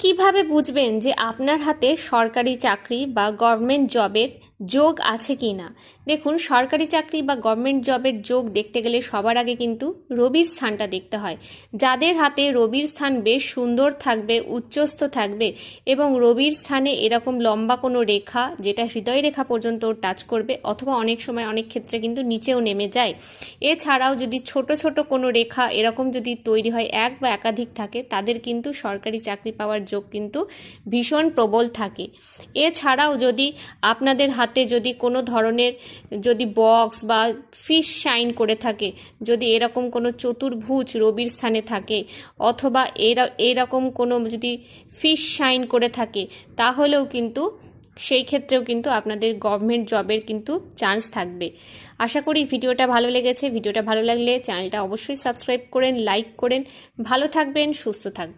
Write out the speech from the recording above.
কিভাবে বুঝবেন যে আপনার হাতে সরকারি চাকরি বা গভর্নমেন্ট জবের যোগ আছে কি না? দেখুন, সরকারি চাকরি বা গভর্নমেন্ট জবের যোগ দেখতে গেলে সবার আগে কিন্তু রবির স্থানটা দেখতে হয়। যাদের হাতে রবির স্থান বেশ সুন্দর থাকবে, উচ্চস্থ থাকবে এবং রবির স্থানে এরকম লম্বা কোনো রেখা যেটা হৃদয় রেখা পর্যন্ত টাচ করবে, অথবা অনেক সময় অনেক ক্ষেত্রে কিন্তু নিচেও নেমে যায়। এছাড়াও যদি ছোট ছোট কোনো রেখা এরকম যদি তৈরি হয়, এক বা একাধিক থাকে, তাদের কিন্তু সরকারি চাকরি পাওয়ার যোগ কিন্তু ভীষণ প্রবল থাকে। এছাড়াও যদি আপনাদের হাতে যদি কোনো ধরনের যদি বক্স বা ফিশ শাইন করে থাকে, যদি এরকম কোনো চতুর্ভুজ রবির স্থানে থাকে, অথবা এরকম কোনো যদি ফিশ শাইন করে থাকে, তাহলেও কিন্তু সেই ক্ষেত্রেও কিন্তু আপনাদের গভর্নমেন্ট জবের কিন্তু চান্স থাকবে। আশা করি ভিডিওটা ভালো লেগেছে। ভিডিওটা ভালো লাগলে চ্যানেলটা অবশ্যই সাবস্ক্রাইব করেন, লাইক করেন। ভালো থাকবেন, সুস্থ থাকবেন।